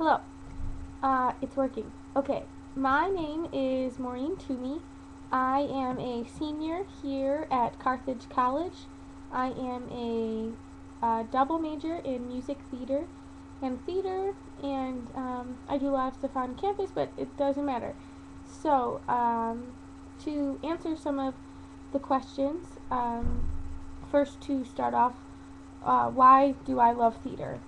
Hello. It's working. Okay. My name is Maureen Toomey. I am a senior here at Carthage College. I am a double major in music theater, and I do a lot of stuff on campus, but it doesn't matter. So, to answer some of the questions, first to start off, why do I love theater?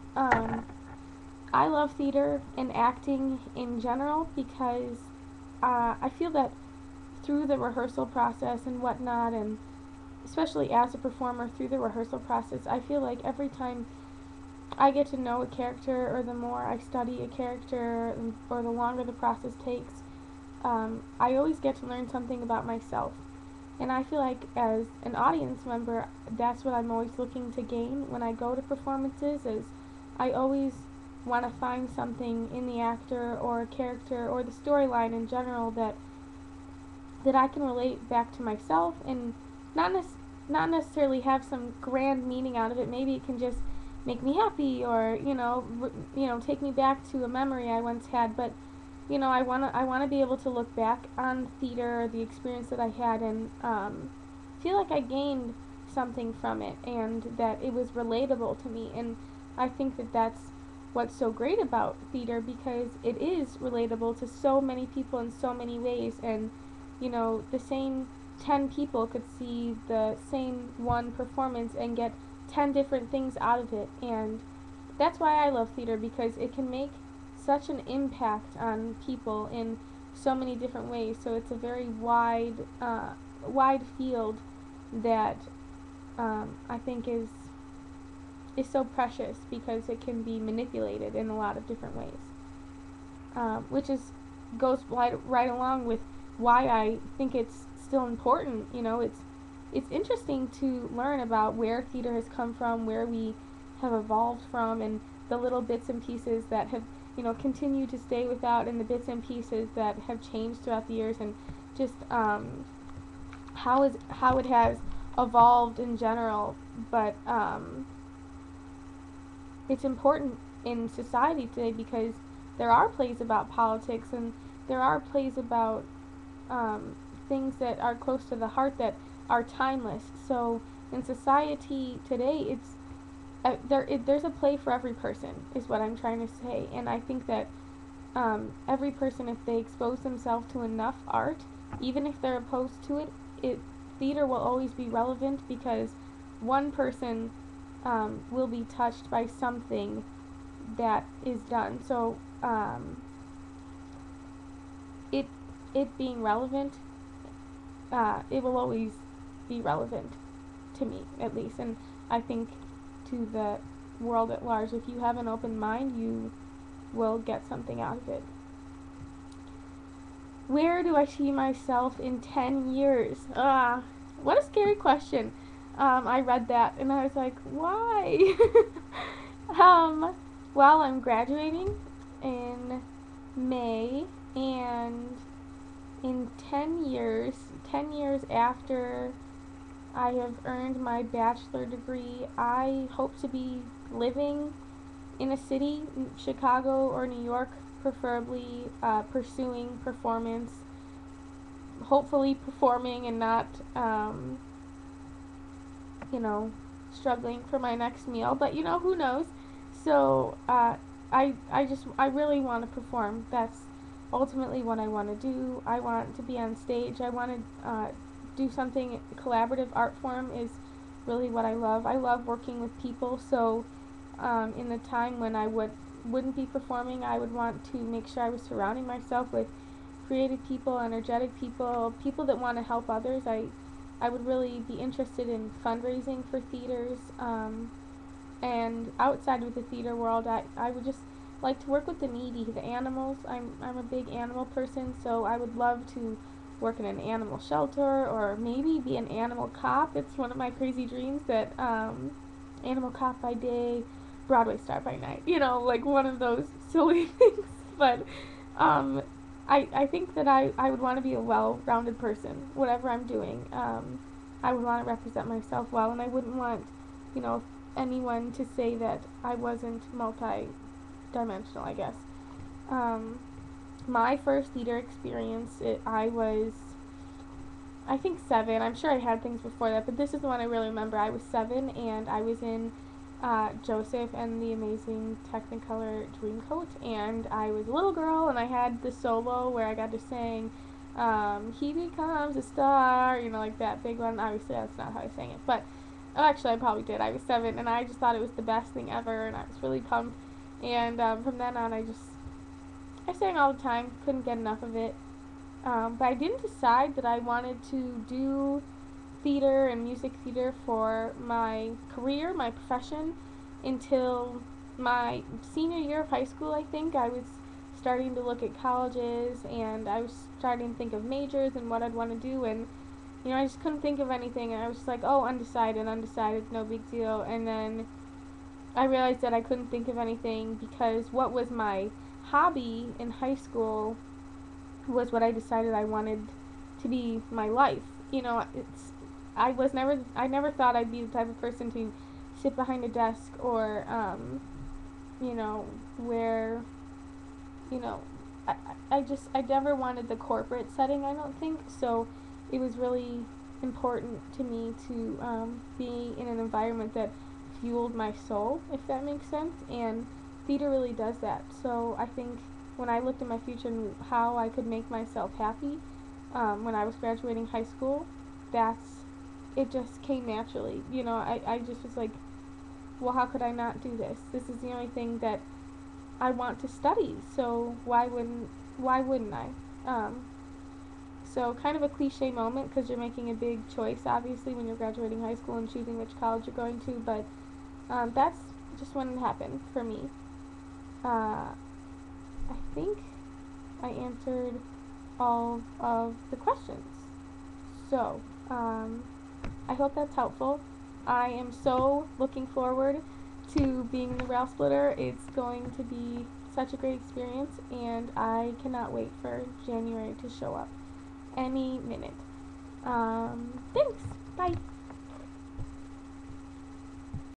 I love theater and acting in general because I feel that through the rehearsal process and whatnot, and especially as a performer through the rehearsal process, I feel like every time I get to know a character, or the more I study a character, or the longer the process takes, I always get to learn something about myself. And I feel like as an audience member, that's what I'm always looking to gain when I go to performances. Is I always want to find something in the actor or a character or the storyline in general that I can relate back to myself, and not not necessarily have some grand meaning out of it. Maybe it can just make me happy, or take me back to a memory I once had. But I wanna be able to look back on theater, the experience that I had, and feel like I gained something from it, and that it was relatable to me. And I think that that's what's so great about theater, because it is relatable to so many people in so many ways. And the same 10 people could see the same one performance and get 10 different things out of it. And that's why I love theater, because it can make such an impact on people in so many different ways. So it's a very wide field that I think is so precious, because it can be manipulated in a lot of different ways, which is goes right along with why I think it's still important. It's interesting to learn about where theater has come from, where we have evolved from, and the little bits and pieces that have continued to stay without, and the bits and pieces that have changed throughout the years, and just how it has evolved in general. But it's important in society today, because there are plays about politics, and there are plays about things that are close to the heart, that are timeless. So in society today, there's a play for every person, is what I'm trying to say. And I think that every person, if they expose themselves to enough art, even if they're opposed to it, theater will always be relevant, because one person will be touched by something that is done. So it it being relevant, it will always be relevant to me, at least. And I think to the world at large, if you have an open mind, you will get something out of it. Where do I see myself in 10 years? What a scary question. I read that and I was like, why? um, well, I'm graduating in May, and in 10 years after I have earned my bachelor degree, I hope to be living in a city, Chicago or New York, preferably, pursuing performance, hopefully performing, and not, you know, struggling for my next meal. But who knows? So I really want to perform. That's ultimately what I want to do. I want to be on stage. I want to do something. Collaborative art form is really what I love. I love working with people. So in the time when I wouldn't be performing, I would want to make sure I was surrounding myself with creative people, energetic people, people that want to help others. I would really be interested in fundraising for theaters, and outside of the theater world, I would just like to work with the needy, the animals. I'm a big animal person, so I would love to work in an animal shelter, or maybe be an animal cop. It's one of my crazy dreams, that animal cop by day, Broadway star by night. Like one of those silly things. But um, I think that I would want to be a well-rounded person, whatever I'm doing. I would want to represent myself well, and I wouldn't want, anyone to say that I wasn't multi-dimensional, I guess. My first theater experience, I was, I think, 7. I'm sure I had things before that, but this is the one I really remember. I was 7, and I was in Joseph and the Amazing Technicolor Dreamcoat, and I was a little girl, and I had the solo where I got to sing, "He Becomes a Star," like that big one. Obviously, that's not how I sang it, but actually, I probably did. I was 7, and I just thought it was the best thing ever, and I was really pumped. And from then on, I sang all the time. Couldn't get enough of it. But I didn't decide that I wanted to do theater and music theater for my career, my profession, until my senior year of high school. I think I was starting to look at colleges, and I was starting to think of majors and what I'd want to do, and I just couldn't think of anything, and I was just like, oh, undecided, no big deal. And then I realized that I couldn't think of anything because what was my hobby in high school was what I decided I wanted to be my life. It's I never thought I'd be the type of person to sit behind a desk or where you know I, I never wanted the corporate setting, I don't think. So it was really important to me to be in an environment that fueled my soul, if that makes sense. And theater really does that. So I think when I looked at my future and how I could make myself happy when I was graduating high school, it just came naturally. I just was like, well, how could I not do this? This is the only thing that I want to study, so why wouldn't I? So kind of a cliche moment because you're making a big choice, obviously, when you're graduating high school and choosing which college you're going to, but that's just when it happened for me. I think I answered all of the questions. So, I hope that's helpful. I am so looking forward to being in the Rail Splitter. It's going to be such a great experience, and I cannot wait for January to show up any minute. Thanks. Bye.